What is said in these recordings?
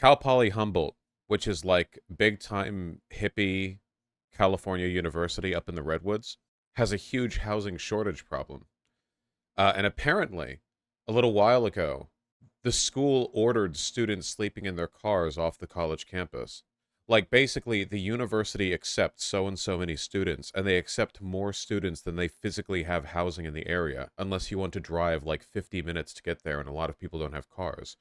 Cal Poly Humboldt, which is like big time hippie California University up in the Redwoods, has a huge housing shortage problem. And apparently, a little while ago, the school ordered students sleeping in their cars off the college campus. Like, basically, the university accepts so and so many students, and they accept more students than they physically have housing in the area, unless you want to drive like 50 minutes to get there, and a lot of people don't have cars.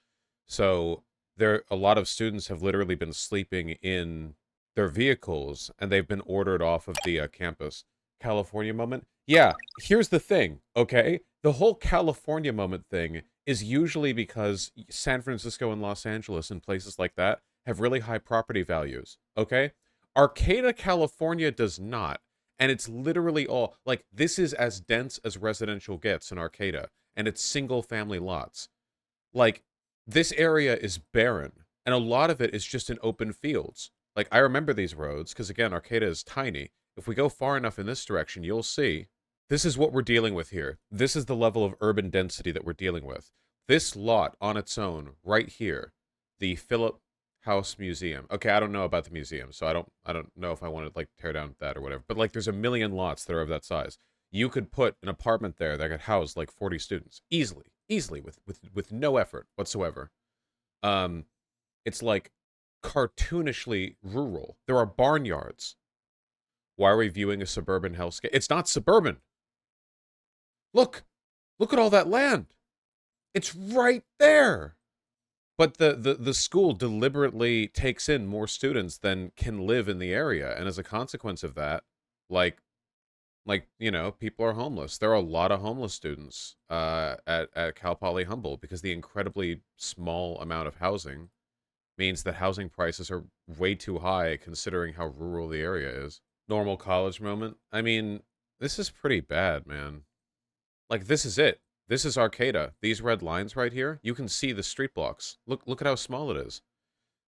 So, a lot of students have literally been sleeping in their vehicles, and they've been ordered off of the campus. California moment? Yeah, here's the thing, okay? The whole California moment thing is usually because San Francisco and Los Angeles and places like that have really high property values, okay? Arcada, California does not. And it's literally all like this is as dense as residential gets in Arcada, and it's single family lots. Like this area is barren, and a lot of it is just in open fields. Like I remember these roads because again, Arcada is tiny. If we go far enough in this direction, you'll see this is what we're dealing with here. This is the level of urban density that we're dealing with. This lot on its own, right here, the Philip House Museum. Okay, I don't know about the museum, so I don't know if I want to like tear down that or whatever. But like there's a million lots that are of that size. You could put an apartment there that could house like 40 students easily with no effort whatsoever. Um it's like cartoonishly rural. There are barnyards. Why are we viewing a suburban hellscape? It's not suburban. Look. Look at all that land. It's right there. But the school deliberately takes in more students than can live in the area, and as a consequence of that, like people are homeless. There are a lot of homeless students at Cal Poly Humboldt because the incredibly small amount of housing means that housing prices are way too high considering how rural the area is. Normal college moment. I mean, this is pretty bad, man. Like this is it. This is Arcada. These red lines right here, you can see the street blocks. Look at how small it is.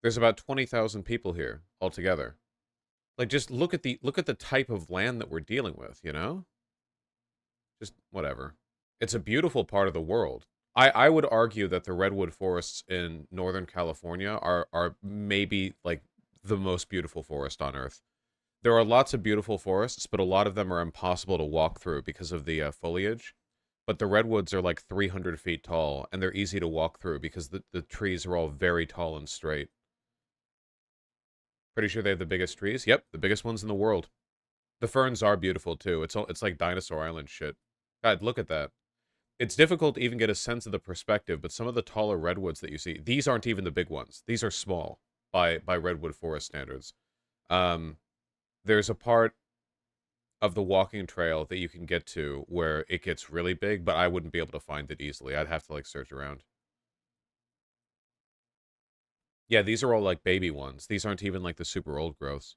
There's about 20,000 people here altogether. Like just look at the type of land that we're dealing with, you know? Just whatever. It's a beautiful part of the world. I would argue that the redwood forests in Northern California are maybe like the most beautiful forest on Earth. There are lots of beautiful forests, but a lot of them are impossible to walk through because of the foliage. But the redwoods are like 300 feet tall, and they're easy to walk through because the trees are all very tall and straight. Pretty sure they have the biggest trees. Yep, the biggest ones in the world. The ferns are beautiful too. It's like Dinosaur Island shit. God, look at that. It's difficult to even get a sense of the perspective, but some of the taller redwoods that you see, these aren't even the big ones. These are small by redwood forest standards. Um, there's a part of the walking trail that you can get to where it gets really big, but I wouldn't be able to find it easily. I'd have to like search around. Yeah, these are all like baby ones. These aren't even like the super old growths.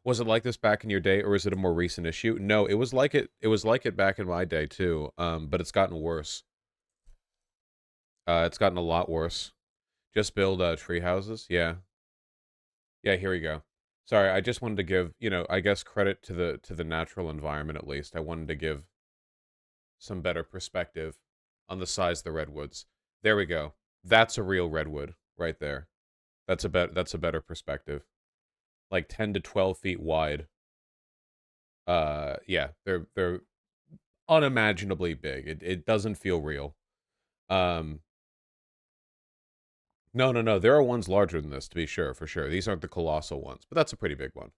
Was it like this back in your day, or is it a more recent issue? No, it was like it. It was like it back in my day too. But it's gotten worse. It's gotten a lot worse. Just build tree houses. Yeah, yeah. Here we go. Sorry, I just wanted to give I guess credit to the natural environment at least. I wanted to give some better perspective on the size of the redwoods. There we go. That's a real redwood right there. That's a better perspective. Like 10 to 12 feet wide. Yeah, they're unimaginably big. It doesn't feel real. Um no. There are ones larger than this to be sure, for sure. These aren't the colossal ones, but that's a pretty big one.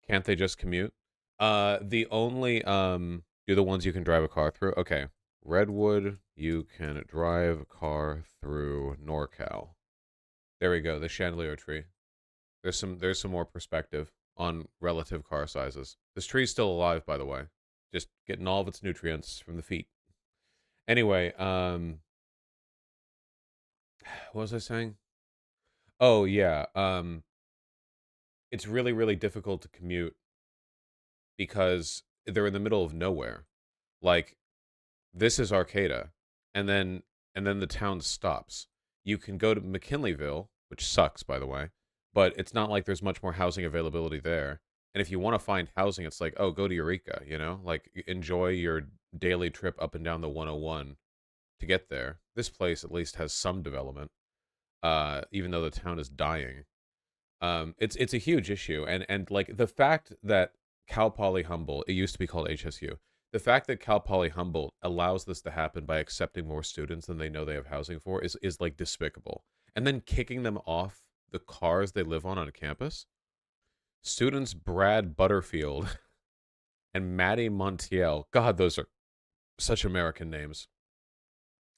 Can't they just commute? The only do the ones you can drive a car through. Okay. Redwood, you can drive a car through NorCal. There we go, the chandelier tree. There's some more perspective on relative car sizes. This tree's still alive, by the way. Just getting all of its nutrients from the feet. Anyway, what was I saying? Oh yeah, it's really really difficult to commute because they're in the middle of nowhere. Like this is Arcata, and then the town stops. You can go to McKinleyville, which sucks by the way, but it's not like there's much more housing availability there. And if you want to find housing, it's like, oh, go to Eureka, like enjoy your daily trip up and down the 101 to get there. This place at least has some development. even though the town is dying. It's a huge issue, and like the fact that Cal Poly Humboldt, it used to be called HSU, the fact that Cal Poly Humboldt allows this to happen by accepting more students than they know they have housing for is like despicable. And then kicking them off the cars they live on campus. Students Brad Butterfield and Maddie Montiel, God, those are such American names,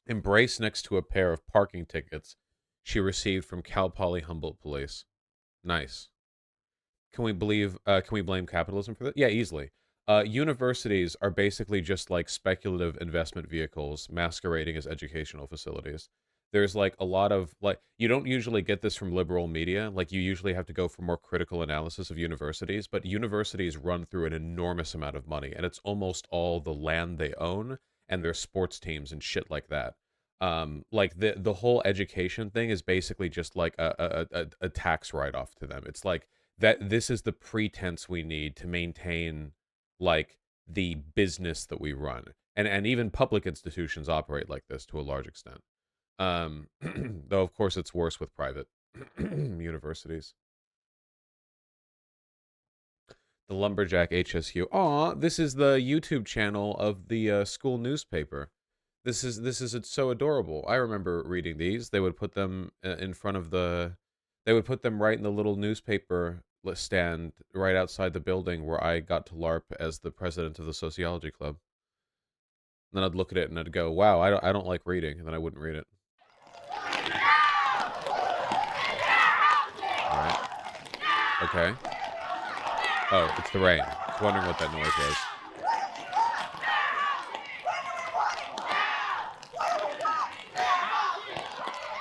embrace next to a pair of parking tickets she received from Cal Poly Humboldt police. Nice. Can we blame capitalism for that? Yeah, easily. Universities are basically just like speculative investment vehicles masquerading as educational facilities. There's like a lot of like you don't usually get this from liberal media. Like you usually have to go for more critical analysis of universities, but universities run through an enormous amount of money, and it's almost all the land they own and their sports teams and shit like that. Like the whole education thing is basically just like a tax write-off to them. It's like that this is the pretense we need to maintain like the business that we run. And even public institutions operate like this to a large extent. Though of course it's worse with private universities. The Lumberjack HSU. Aw, this is the YouTube channel of the school newspaper. It's so adorable. I remember reading these. They would put them in front of the, they would put them right in the little newspaper stand right outside the building where I got to LARP as the president of the sociology club. And then I'd look at it and I'd go, "Wow, I don't like reading," and then I wouldn't read it. All right. Okay. Oh, it's the rain. I was wondering what that noise was.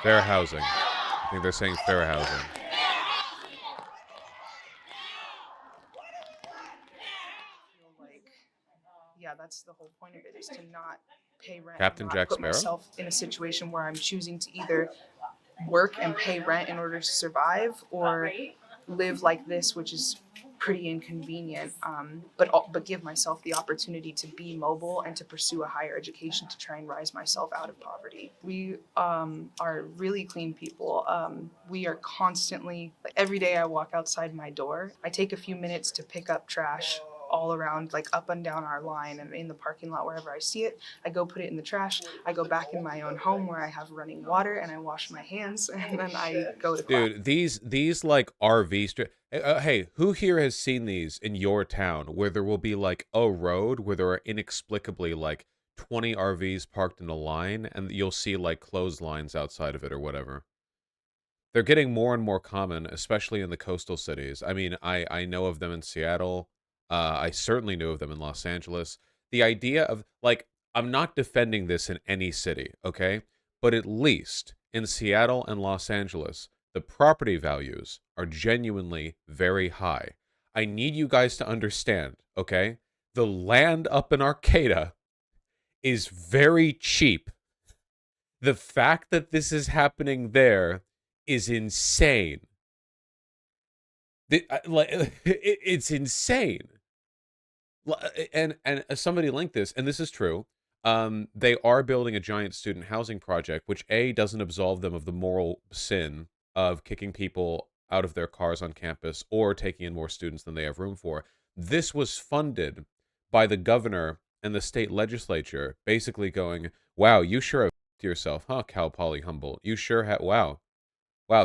Fair housing. I think they're saying fair housing. Yeah, that's the whole point of it, is to not pay rent, Captain not Jack put Sparrow? myself in a situation where I'm choosing to either work and pay rent in order to survive, or live like this, which is pretty inconvenient, but give myself the opportunity to be mobile and to pursue a higher education to try and rise myself out of poverty. We are really clean people. We are constantly, like, every day I walk outside my door, I take a few minutes to pick up trash all around, like up and down our line and in the parking lot, wherever I see it. I go put it in the trash. I go back in my own home where I have running water and I wash my hands, and then I go to class. Dude, these like RV hey, who here has seen these in your town where there will be like a road where there are inexplicably like 20 RVs parked in a line and you'll see like clotheslines outside of it or whatever? They're getting more and more common, especially in the coastal cities. I mean, I know of them in Seattle. I certainly knew of them in Los Angeles. The idea of like, I'm not defending this in any city, okay? But at least in Seattle and Los Angeles, the property values are genuinely very high. I need you guys to understand, okay? The land up in Arcata is very cheap. The fact that this is happening there is insane. It's insane. And somebody linked this, and this is true. They are building a giant student housing project, which A, doesn't absolve them of the moral sin of kicking people out of their cars on campus or taking in more students than they have room for. This was funded by the governor and the state legislature, basically going, "Wow, you sure have yourself, huh, Cal Poly Humboldt? You sure have. Wow,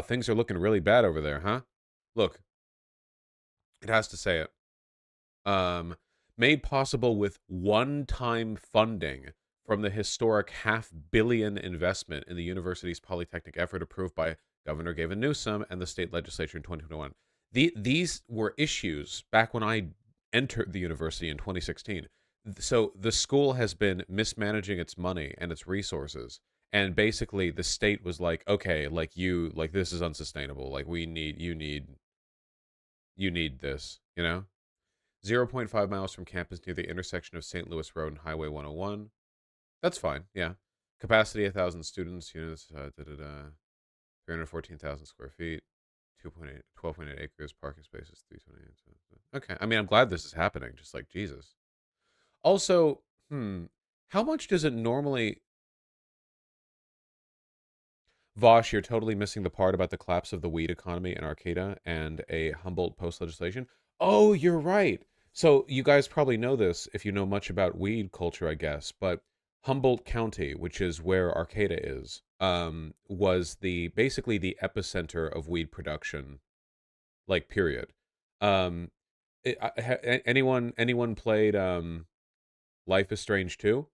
things are looking really bad over there, huh? Look, it has to say it. Made possible with one-time funding from the historic $500 million investment in the university's polytechnic effort approved by Governor Gavin Newsom and the state legislature in 2021. These were issues back when I entered the university in 2016. So the school has been mismanaging its money and its resources. And basically the state was like, okay, like this is unsustainable. Like you need this, you know? 0.5 miles from campus near the intersection of St. Louis Road and Highway 101. That's fine, yeah. Capacity 1,000 students, units, 314,000 square feet, 12.8 acres, parking spaces, 328. Okay, I mean, I'm glad this is happening, just like Jesus. Also, how much does it normally... Vosh, you're totally missing the part about the collapse of the weed economy in Arcata and a Humboldt post legislation. Oh, you're right. So you guys probably know this if you know much about weed culture, I guess. But Humboldt County, which is where Arcata is, was the basically the epicenter of weed production, like period. Um, anyone played Life is Strange 2?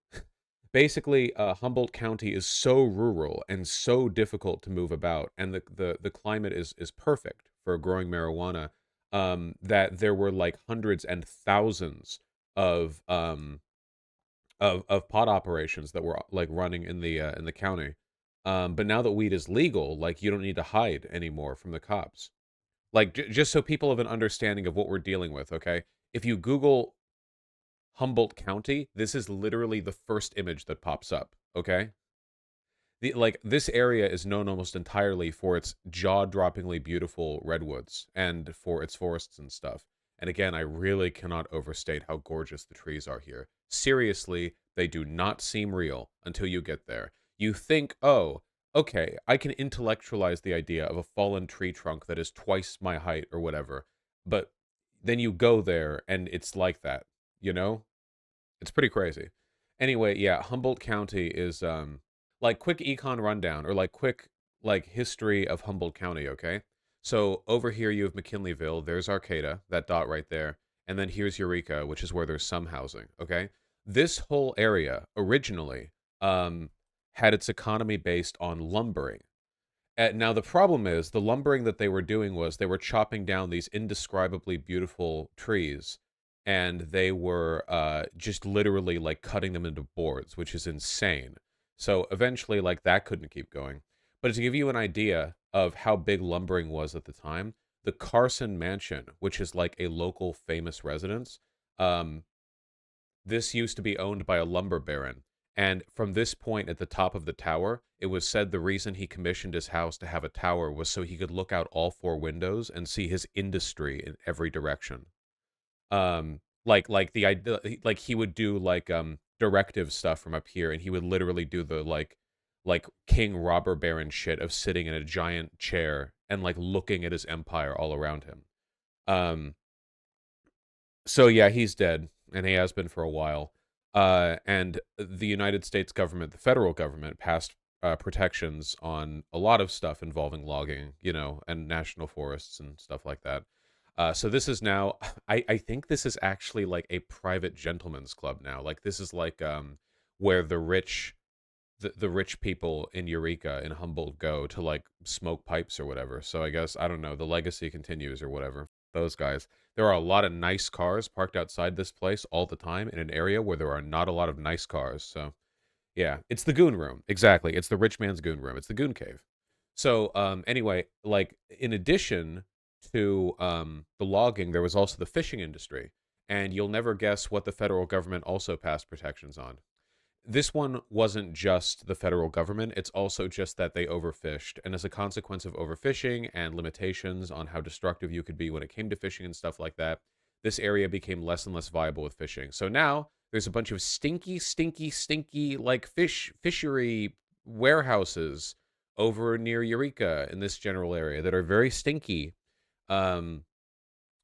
Basically, Humboldt County is so rural and so difficult to move about, and the climate is perfect for growing marijuana. That there were like hundreds and thousands of of pot operations that were like running in the county. But now that weed is legal, like you don't need to hide anymore from the cops. Like just so people have an understanding of what we're dealing with. Okay, if you Google Humboldt County, this is literally the first image that pops up. Okay, like this area is known almost entirely for its jaw-droppingly beautiful redwoods and for its forests and stuff. And again, I really cannot overstate how gorgeous the trees are here. Seriously, they do not seem real until you get there. You think, oh, okay, I can intellectualize the idea of a fallen tree trunk that is twice my height or whatever. But then you go there and it's like that, you know? It's pretty crazy. Anyway, yeah, Humboldt County is like quick econ rundown or like quick like history of Humboldt County, okay? So over here you have McKinleyville, there's Arcata, that dot right there, and then here's Eureka, which is where there's some housing, okay? This whole area originally had its economy based on lumbering. Now the problem is the lumbering that they were doing was they were chopping down these indescribably beautiful trees, and they were just literally like cutting them into boards, which is insane. So eventually, like that couldn't keep going. But to give you an idea of how big lumbering was at the time, the Carson Mansion, which is like a local famous residence, um, this used to be owned by a lumber baron. And from this point at the top of the tower, it was said the reason he commissioned his house to have a tower was so he could look out all four windows and see his industry in every direction. Like the idea, like he would do like directive stuff from up here, and he would literally do the like king robber baron shit of sitting in a giant chair and like looking at his empire all around him. Um, so yeah, he's dead, and he has been for a while. And the United States government, the federal government, passed protections on a lot of stuff involving logging, you know, and national forests and stuff like that. So this is now, I think this is actually like a private gentleman's club now. Like this is like where the rich people in Eureka in Humboldt go to like smoke pipes or whatever. So I guess I don't know, the legacy continues or whatever. Those guys. There are a lot of nice cars parked outside this place all the time in an area where there are not a lot of nice cars. So yeah, it's the goon room. Exactly. It's the rich man's goon room. It's the goon cave. So anyway, like in addition to the logging, there was also the fishing industry. And you'll never guess what the federal government also passed protections on. This one wasn't just the federal government, it's also just that they overfished. And as a consequence of overfishing and limitations on how destructive you could be when it came to fishing and stuff like that, this area became less and less viable with fishing. So now there's a bunch of stinky, like fishery warehouses over near Eureka in this general area that are very stinky. Um,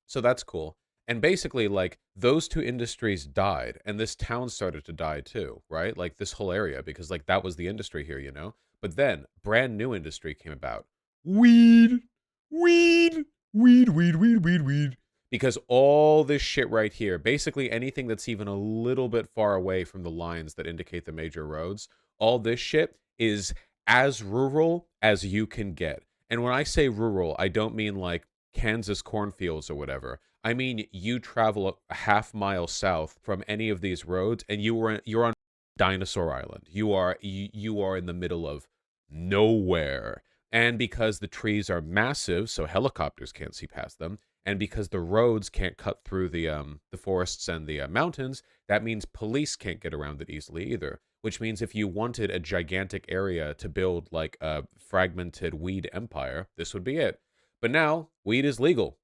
so that's cool. And basically, like, those two industries died, and this town started to die too, right? Like, this whole area, because, like, that was the industry here, you know? But then, brand new industry came about. Weed! Weed! Weed. Because all this shit right here, basically anything that's even a little bit far away from the lines that indicate the major roads, all this shit is as rural as you can get. And when I say rural, I don't mean, like, Kansas cornfields or whatever. I mean, you travel a half mile south from any of these roads, and you're on Dinosaur Island. You are in the middle of nowhere. And because the trees are massive, so helicopters can't see past them, and because the roads can't cut through the forests and the mountains, that means police can't get around it easily either. Which means if you wanted a gigantic area to build like a fragmented weed empire, this would be it. But now weed is legal.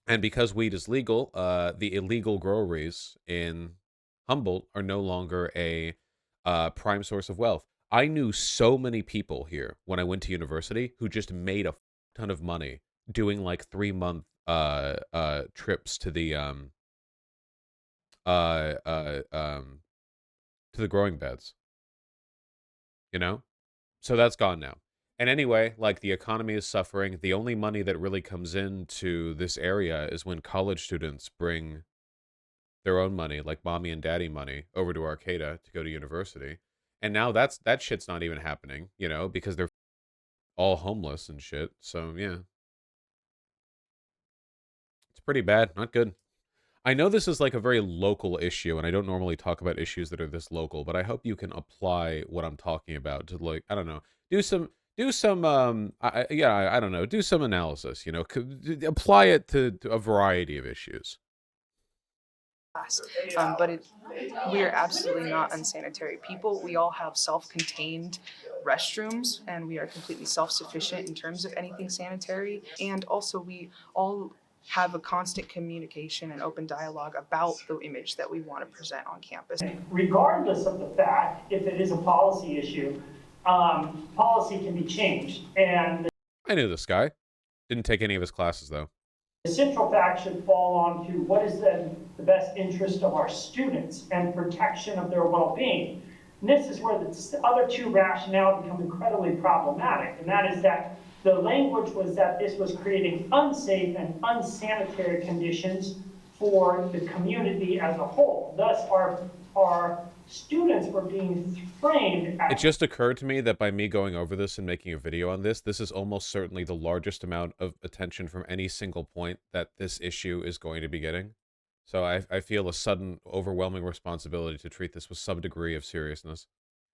And because weed is legal, the illegal groweries in Humboldt are no longer a prime source of wealth. I knew so many people here when I went to university who just made a ton of money doing like 3-month trips to the uh uh um to the growing beds, you know? So that's gone now. And anyway, like the economy is suffering. The only money that really comes into this area is when college students bring their own money, like mommy and daddy money, over to Arcata to go to university. And now that shit's not even happening, you know, because they're all homeless and shit. So yeah, it's pretty bad. Not good. I know this is like a very local issue, and I don't normally talk about issues that are this local, but I hope you can apply what I'm talking about to, like, I don't know, do some yeah, I don't know, do some analysis, you know, apply it to a variety of issues. Class. But we are absolutely not unsanitary people. We all have self-contained restrooms, and we are completely self-sufficient in terms of anything sanitary. And also, we all have a constant communication and open dialogue about the image that we want to present on campus. Regardless of the fact, if it is a policy issue, policy can be changed. And I knew this guy. Didn't take any of his classes, though. the central fact should fall on to what is the best interest of our students and protection of their well-being. And this is where the other two rationale become incredibly problematic, and that is that the language was that this was creating unsafe and unsanitary conditions for the community as a whole. Thus, our students were being framed as... It just occurred to me that by me going over this and making a video on this, this is almost certainly the largest amount of attention from any single point that this issue is going to be getting. So I feel a sudden, overwhelming responsibility to treat this with some degree of seriousness.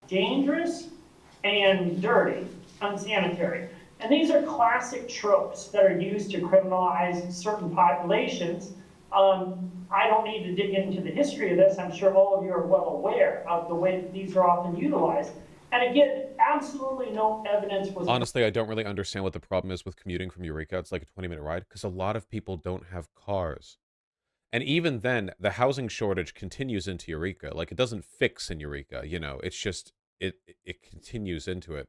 Dangerous and dirty, unsanitary. And these are classic tropes that are used to criminalize certain populations. I don't need to dig into the history of this. I'm sure all of you are well aware of the way that these are often utilized. And again, absolutely no evidence was... Honestly, I don't really understand what the problem is with commuting from Eureka. It's like a 20-minute ride, because a lot of people don't have cars. And even then, the housing shortage continues into Eureka. Like, it doesn't fix in Eureka, you know. It's just, it continues into it.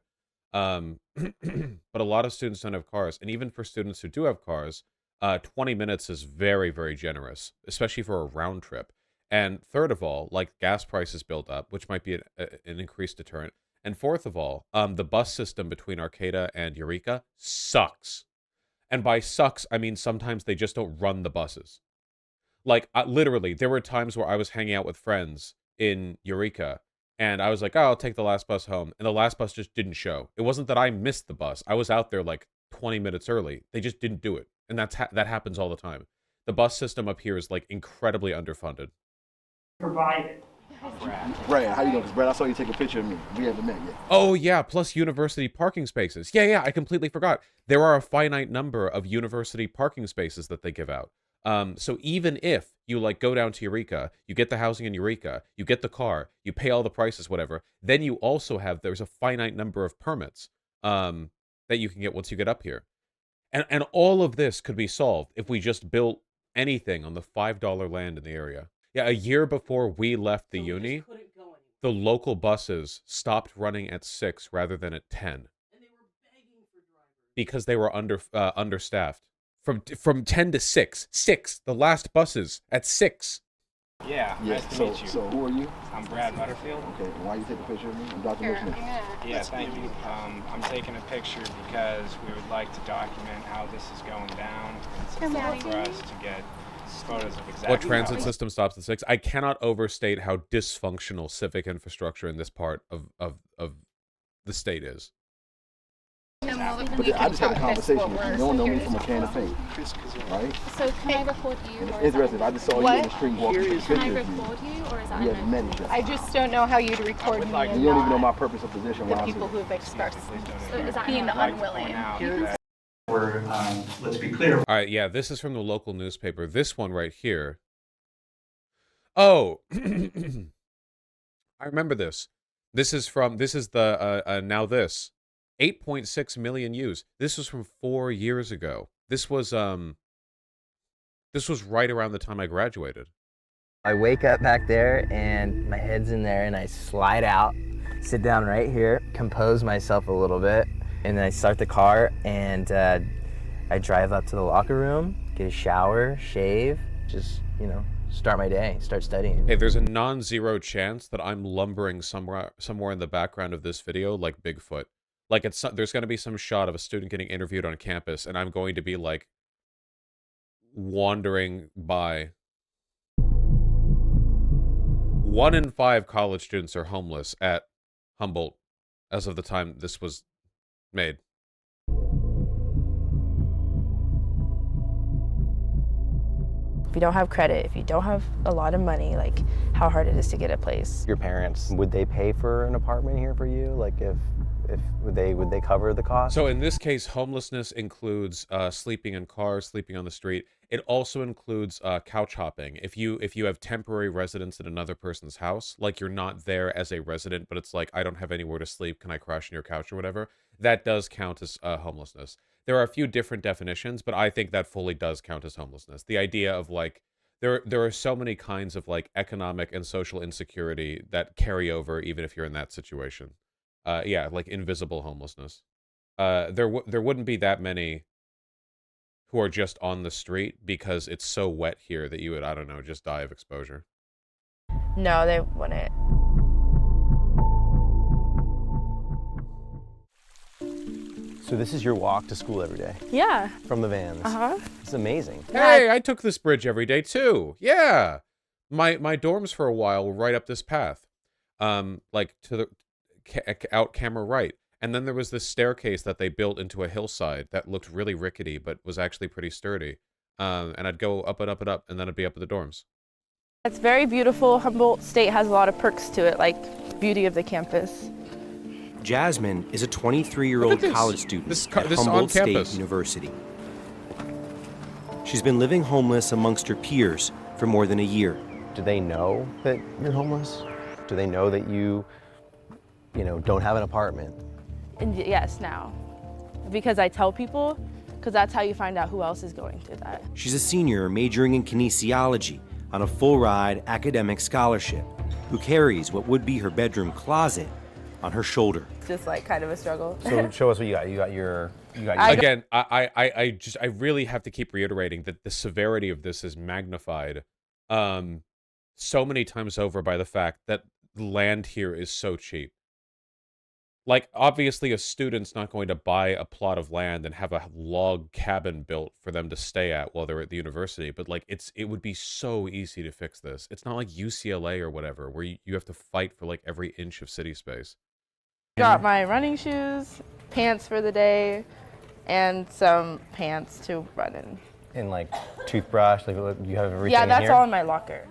But a lot of students don't have cars. And even for students who do have cars, 20 minutes is very, very generous, especially for a round trip. And third of all, like, gas prices build up, which might be an increased deterrent. And fourth of all, the bus system between Arcata and Eureka sucks. And by sucks, I mean sometimes they just don't run the buses. Like, literally, there were times where I was hanging out with friends in Eureka, and I was like, oh, I'll take the last bus home. And the last bus just didn't show. It wasn't that I missed the bus. I was out there like 20 minutes early. They just didn't do it. And that happens all the time. The bus system up here is like incredibly underfunded. Provided. Brad, how you doing? Brad, I saw you take a picture of me. We haven't met yet. Oh, yeah, plus university parking spaces. Yeah, I completely forgot. There are a finite number of university parking spaces that they give out. So even if you like go down to Eureka, you get the housing in Eureka, you get the car, you pay all the prices, whatever, then you also there's a finite number of permits, that you can get once you get up here. And all of this could be solved if we just built anything on the $5 land in the area. Yeah, a year before we left the uni, the local buses stopped running at 6 rather than at 10. And they were begging for drivers. Because they were understaffed. From 10 to 6. 6, the last buses at 6. Yeah, nice to meet you. So who are you? I'm Brad Butterfield. Okay, and why you take a picture of me? I'm Dr. Listener. Yeah, thank you. I'm taking a picture because we would like to document how this is going down. It's important for us to get photos of exactly what transit system stops at 6. I cannot overstate how dysfunctional civic infrastructure in this part of the state is. But I just had a conversation with you. You don't know me from a can of paint, right? So can I record you? It's interesting. I just saw you in the street walking. Can I record you, or is that? We haven't met each other. I just don't know how you'd record me And you don't even know my purpose or position. the Why I'm people here. who have expressed So is that being not unwilling. Or let's be clear. All right, yeah, this is from the local newspaper. This one right here. Oh, I remember this. This is the now this 8.6 million views. This was from 4 years ago. This was right around the time I graduated. I wake up back there and my head's in there and I slide out sit down right here, compose myself a little bit, and then I start the car and I drive up to the locker room, get a shower, shave, just, you know, start my day, start studying. Hey, there's a non-zero chance that I'm lumbering somewhere in the background of this video like Bigfoot. Like, there's going to be some shot of a student getting interviewed on campus, and I'm going to be, like, wandering by. 1 in 5 college students are homeless at Humboldt as of the time this was made. If you don't have credit, if you don't have a lot of money, like how hard it is to get a place. Your parents, would they pay for an apartment here for you? Like if would they cover the cost? So in this case, homelessness includes sleeping in cars, sleeping on the street. It also includes couch hopping. If you have temporary residence at another person's house, like you're not there as a resident, but it's like, I don't have anywhere to sleep, can I crash on your couch or whatever? That does count as homelessness. There are a few different definitions, but I think that fully does count as homelessness. The idea of like, there are so many kinds of like economic and social insecurity that carry over even if you're in that situation. Yeah, like invisible homelessness. There wouldn't be that many who are just on the street because it's so wet here that you would, I don't know, just die of exposure. No, they wouldn't. So this is your walk to school every day? Yeah. From the vans? Uh-huh. It's amazing. Hey, I took this bridge every day too. Yeah. My dorms for a while were right up this path. Like to the out camera right. And then there was this staircase that they built into a hillside that looked really rickety, but was actually pretty sturdy. And I'd go up and up and up, and then I'd be up at the dorms. It's very beautiful. Humboldt State has a lot of perks to it, like beauty of the campus. Jasmine is a 23-year-old college student at Humboldt State University. She's been living homeless amongst her peers for more than a year. Do they know that you're homeless? Do they know that you know, don't have an apartment? And yes, now. Because I tell people, because that's how you find out who else is going through that. She's a senior majoring in kinesiology on a full-ride academic scholarship who carries what would be her bedroom closet on her shoulder. It's just like kind of a struggle. So show us what you got. You got your Again, I really have to keep reiterating that the severity of this is magnified so many times over by the fact that land here is so cheap. Like, obviously, a student's not going to buy a plot of land and have a log cabin built for them to stay at while they're at the university. But, like, it would be so easy to fix this. It's not like UCLA or whatever, where you have to fight for, like, every inch of city space. Got my running shoes, pants for the day, and some pants to run in. And, like, toothbrush, like, you have everything Yeah, that's in here? all in my locker.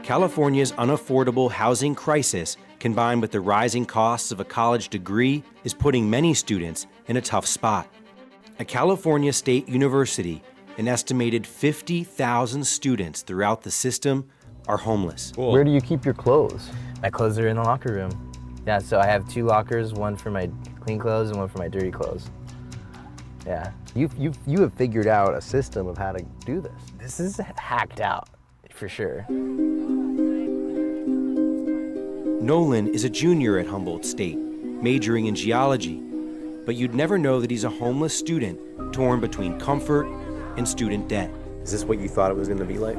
California's unaffordable housing crisis, combined with the rising costs of a college degree, is putting many students in a tough spot. At California State University, an estimated 50,000 students throughout the system are homeless. Cool. Where do you keep your clothes? My clothes are in the locker room. Yeah, so I have 2 lockers, one for my clean clothes and one for my dirty clothes. Yeah. You have figured out a system of how to do this. This is hacked out, for sure. Nolan is a junior at Humboldt State, majoring in geology, but you'd never know that he's a homeless student torn between comfort and student debt. Is this what you thought it was going to be like?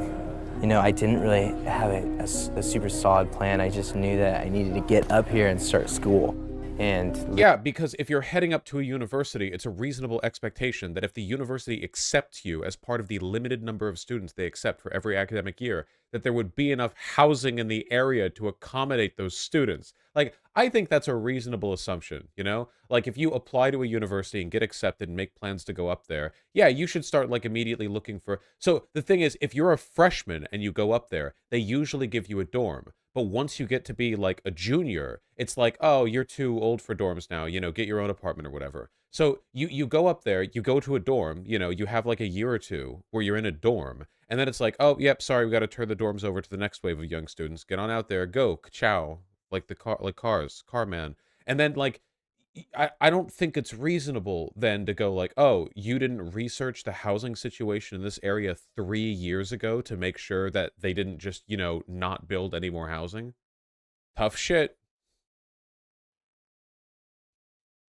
You know, I didn't really have a super solid plan. I just knew that I needed to get up here and start school. And yeah, because if you're heading up to a university, it's a reasonable expectation that if the university accepts you as part of the limited number of students they accept for every academic year, that there would be enough housing in the area to accommodate those students. Like, I think that's a reasonable assumption, you know? Like, if you apply to a university and get accepted and make plans to go up there, yeah, you should start, like, immediately looking for... So, the thing is, if you're a freshman and you go up there, they usually give you a dorm. But once you get to be, like, a junior, it's like, oh, you're too old for dorms now, you know, get your own apartment or whatever. So, you go up there, you go to a dorm, you know, you have, like, a year or two where you're in a dorm, and then it's like, oh, yep, sorry, we got to turn the dorms over to the next wave of young students. Get on out there, go, ka-chow, like the car, like cars, car man. And then, like, I don't think it's reasonable then to go like, oh, you didn't research the housing situation in this area 3 years ago to make sure that they didn't just, you know, not build any more housing. Tough shit.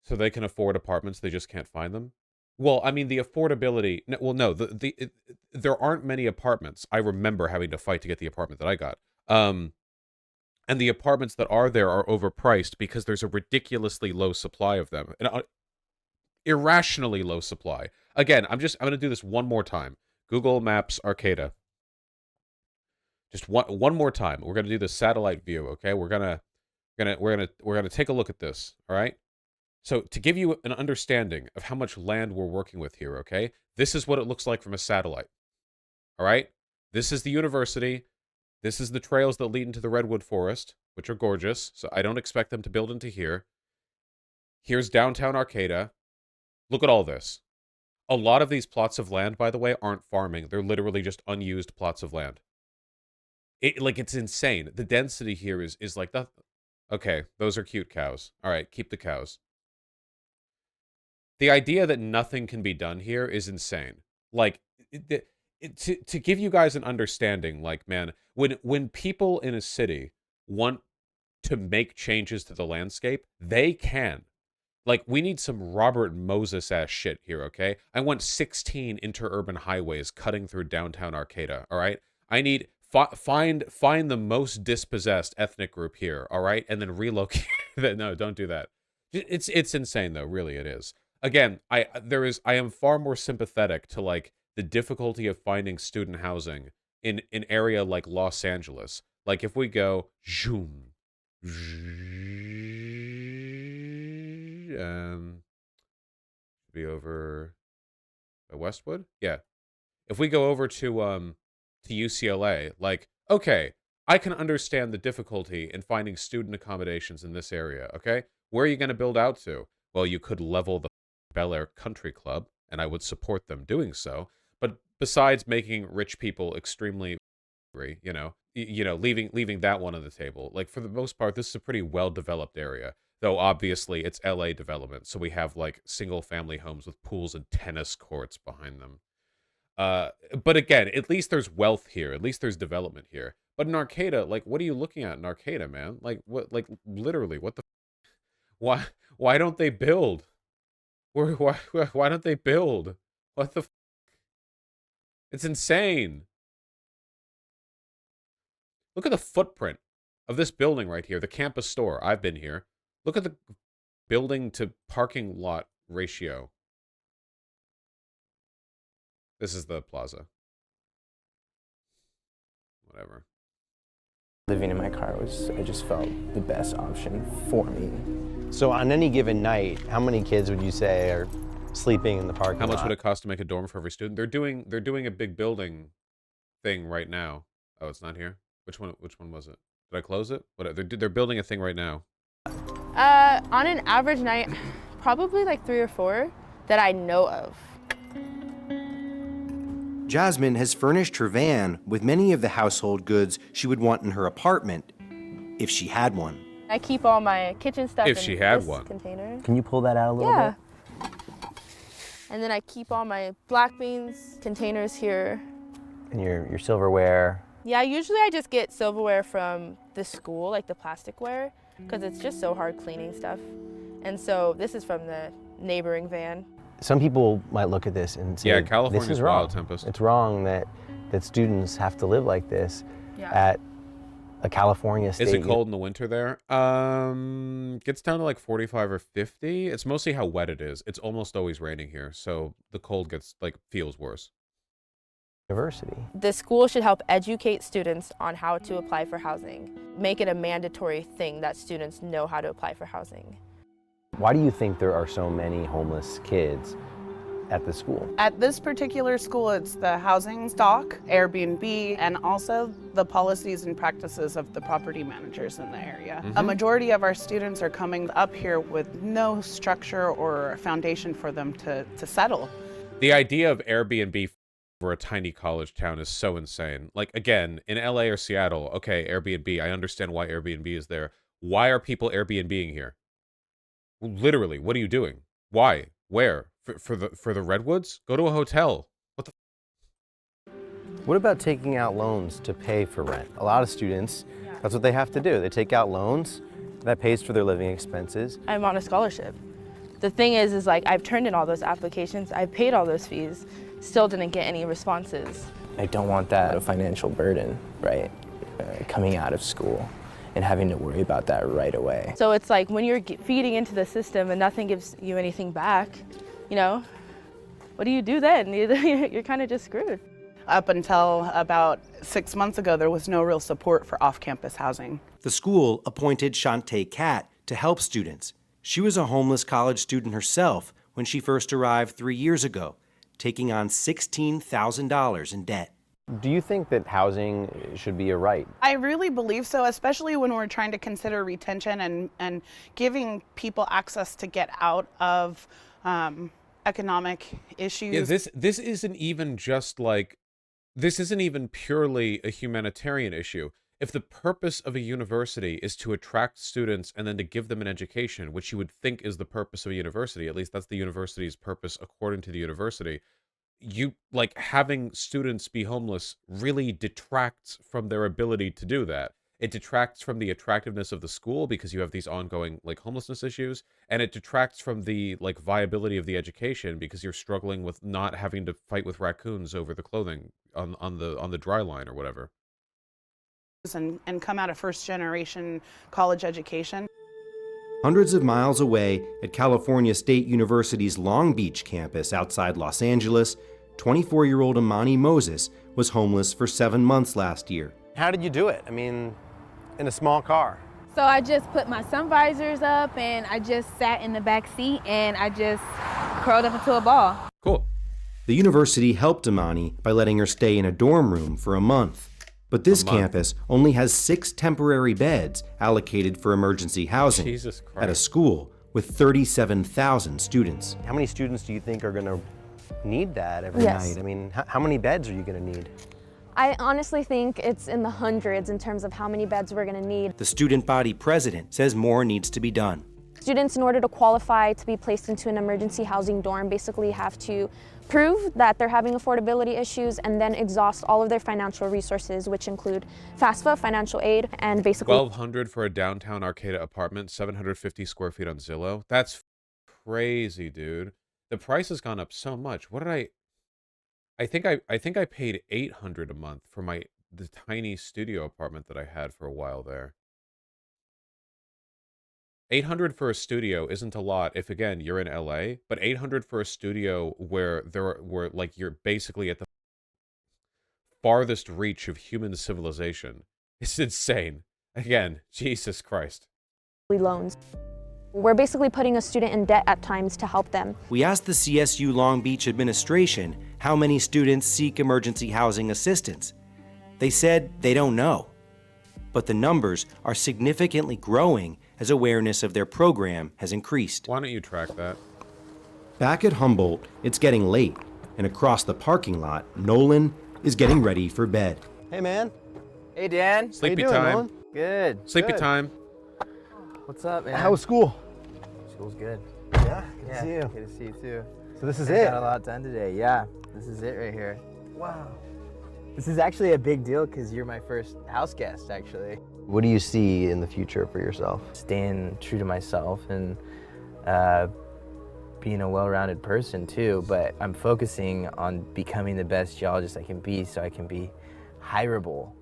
so they can afford apartments, they just can't find them. Well, I mean, the affordability, no, there aren't many apartments. I remember having to fight to get the apartment that I got. And the apartments that are there are overpriced because there's a ridiculously low supply of them. An irrationally low supply. Again, I'm going to do this one more time. Google Maps Arcata. Just one more time. We're going to do the satellite view, okay? We're going to take a look at this, all right? So to give you an understanding of how much land we're working with here, okay? This is what it looks like from a satellite. All right? This is the university. This is the trails that lead into the redwood forest, which are gorgeous. So I don't expect them to build into here. Here's downtown Arcata. Look at all this. A lot of these plots of land, by the way, aren't farming. They're literally just unused plots of land. It's insane. The density here is like that. Okay, those are cute cows. All right, keep the cows. The idea that nothing can be done here is insane. Like, to give you guys an understanding, like, man, when people in a city want to make changes to the landscape, they can. Like, we need some Robert Moses-ass shit here, okay? I want 16 interurban highways cutting through downtown Arcata, all right? I need... Find the most dispossessed ethnic group here, all right? And then relocate... No, don't do that. It's insane, though. Really, it is. Again, I am far more sympathetic to, like, the difficulty of finding student housing in an area like Los Angeles. Like, if we go... Be over... by Westwood? Yeah. If we go over to UCLA, like, okay, I can understand the difficulty in finding student accommodations in this area, okay? Where are you going to build out to? Well, you could level the Bel Air Country Club, and I would support them doing so. But besides making rich people extremely angry, leaving that one on the table, like, for the most part, this is a pretty well-developed area. Though, obviously, it's LA development, so we have, like, single-family homes with pools and tennis courts behind them. But again, at least there's wealth here. At least there's development here. But in Arcata, like, what are you looking at in Arcata, man? Like, what? Like, literally, what the? Why don't they build? Why don't they build? What the? It's insane. Look at the footprint of this building right here, the campus store. I've been here. Look at the building to parking lot ratio. This is the plaza. Whatever. Living in my car I just felt the best option for me. So on any given night, how many kids would you say are sleeping in the parking lot? How much would it cost to make a dorm for every student? They're doing a big building thing right now. Oh, it's not here. Which one was it? Did I close it? What? They're building a thing right now. On an average night, probably like 3 or 4 that I know of. Jasmine has furnished her van with many of the household goods she would want in her apartment if she had one. I keep all my kitchen stuff in this container. Can you pull that out a little bit? And then I keep all my black beans containers here. And your silverware. Yeah, usually I just get silverware from the school, like the plasticware, because it's just so hard cleaning stuff. And so this is from the neighboring van. Some people might look at this and say, yeah, California's this is wrong. wild, Tempest. It's wrong that students have to live like this at a California state. Is it cold in the winter there? Gets down to like 45 or 50. It's mostly how wet it is. It's almost always raining here, so the cold feels worse. University. The school should help educate students on how to apply for housing. Make it a mandatory thing that students know how to apply for housing. Why do you think there are so many homeless kids at the school? At this particular school, it's the housing stock, Airbnb, and also the policies and practices of the property managers in the area. A majority of our students are coming up here with no structure or foundation for them to settle. The idea of Airbnb for a tiny college town is so insane. Like, again, in LA or Seattle, okay, Airbnb, I understand why Airbnb is there. Why are people Airbnb-ing here? Literally, what are you doing? Why? Where? For the redwoods? Go to a hotel. What the? What about taking out loans to pay for rent? A lot of students, that's what they have to do. They take out loans that pays for their living expenses. I'm on a scholarship. The thing is like I've turned in all those applications, I've paid all those fees, still didn't get any responses. I don't want that financial burden, right, coming out of school and having to worry about that right away. So it's like when you're feeding into the system and nothing gives you anything back, you know, what do you do then? You're kind of just screwed. Up until about 6 months ago, there was no real support for off-campus housing. The school appointed Shantae Cat to help students. She was a homeless college student herself when she first arrived 3 years ago, taking on $16,000 in debt. Do you think that housing should be a right? I really believe so, especially when we're trying to consider retention and giving people access to get out of economic issues. Yeah, this isn't even just like, this isn't even purely a humanitarian issue. If the purpose of a university is to attract students and then to give them an education, which you would think is the purpose of a university, at least that's the university's purpose according to the university, you like having students be homeless really detracts from their ability to do that. It detracts from the attractiveness of the school because you have these ongoing like homelessness issues, and it detracts from the like viability of the education because you're struggling with not having to fight with raccoons over the clothing on the dry line or whatever. And come out of first-generation college education. Hundreds of miles away at California State University's Long Beach campus outside Los Angeles, 24-year-old Imani Moses was homeless for 7 months last year. How did you do it? I mean, in a small car. So I just put my sun visors up and I just sat in the back seat and I just curled up into a ball. Cool. The university helped Imani by letting her stay in a dorm room for a month. But this campus only has 6 temporary beds allocated for emergency housing at a school with 37,000 students. How many students do you think are going to need that every night? I mean, how many beds are you going to need? I honestly think it's in the hundreds in terms of how many beds we're going to need. The student body president says more needs to be done. Students, in order to qualify to be placed into an emergency housing dorm, basically have to prove that they're having affordability issues and then exhaust all of their financial resources, which include FAFSA, financial aid, and basically $1,200 for a downtown Arcada apartment, 750 square feet on Zillow. That's crazy, dude. The price has gone up so much. What did I think I paid $800 a month for the tiny studio apartment that I had for a while there. $800 for a studio isn't a lot if, again, you're in LA, but $800 for a studio where like you're basically at the farthest reach of human civilization. It's insane. Again, Jesus Christ. loans. We're basically putting a student in debt at times to help them. We asked the CSU Long Beach administration how many students seek emergency housing assistance. They said they don't know, but the numbers are significantly growing as awareness of their program has increased. Why don't you track that? Back at Humboldt, it's getting late, and across the parking lot, Nolan is getting ready for bed. Hey, man. Hey, Dan. Sleepy How you doing, time. Nolan? Good. Sleepy good. time. What's up, man? How was school? School's good. Yeah, good to see you. Good to see you too. So this is I it? got a lot done today. Yeah, this is it right here. Wow. This is actually a big deal because you're my first house guest, actually. What do you see in the future for yourself? Staying true to myself and being a well-rounded person too, but I'm focusing on becoming the best geologist I can be so I can be hireable,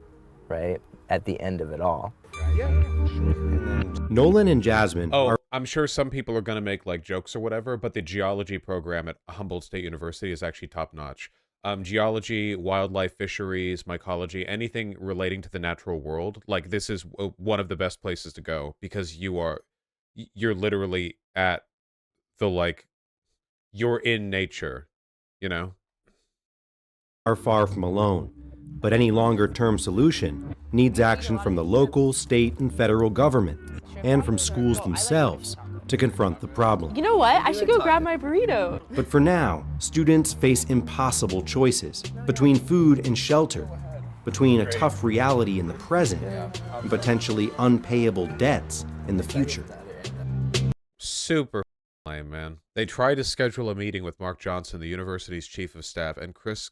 right, at the end of it all. Nolan and Jasmine are... I'm sure some people are going to make like jokes or whatever, but the geology program at Humboldt State University is actually top-notch. Geology, wildlife, fisheries, mycology, anything relating to the natural world, like this is one of the best places to go because you're literally at the you're in nature, you know? are far from alone, but any longer-term solution needs action from the local, state, and federal government, and from schools themselves to confront the problem. You know what? I should go grab my burrito. But for now, students face impossible choices between food and shelter, between a tough reality in the present and potentially unpayable debts in the future. Super lame, man. They tried to schedule a meeting with Mark Johnson, the university's chief of staff, and Chris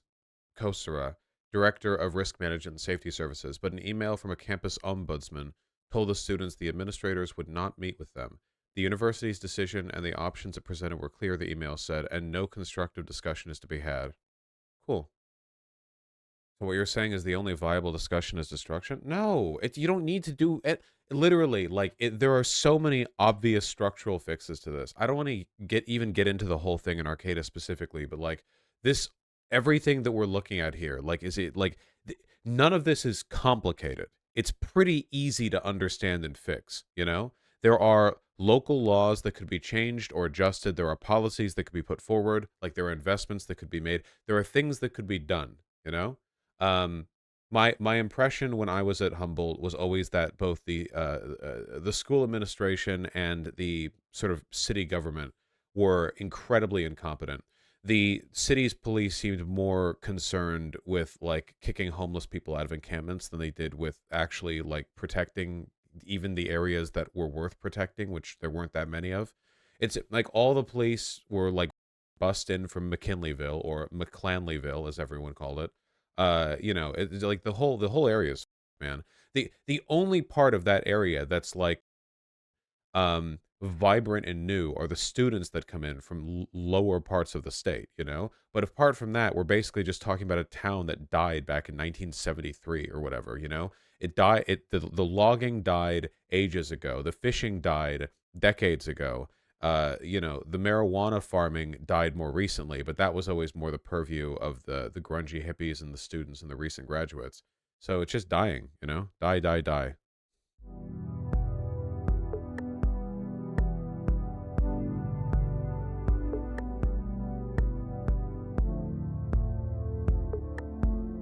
Kosara, director of risk management and safety services, but an email from a campus ombudsman told the students the administrators would not meet with them. The university's decision and the options it presented were clear, the email said, and no constructive discussion is to be had. Cool. So what you're saying is the only viable discussion is destruction? No, you don't need to do it. Literally, like, there are so many obvious structural fixes to this. I don't want to even get into the whole thing in Arcata specifically, but like this, everything that we're looking at here, like, is it like none of this is complicated. It's pretty easy to understand and fix. You know, there are local laws that could be changed or adjusted. There are policies that could be put forward. Like, there are investments that could be made. There are things that could be done. You know. My impression when I was at Humboldt was always that both the school administration and the sort of city government were incredibly incompetent. The city's police seemed more concerned with like kicking homeless people out of encampments than they did with actually like protecting even the areas that were worth protecting, which there weren't that many of. It's like all the police were like bussed in from McKinleyville or McClanleyville, as everyone called it. You know, it's like the whole area is, man. The only part of that area that's like vibrant and new are the students that come in from lower parts of the state, you know. But apart from that, we're basically just talking about a town that died back in 1973 or whatever, you know. The logging died ages ago. The fishing died decades ago. You know, the marijuana farming died more recently, but that was always more the purview of the grungy hippies and the students and the recent graduates. So it's just dying, you know, die.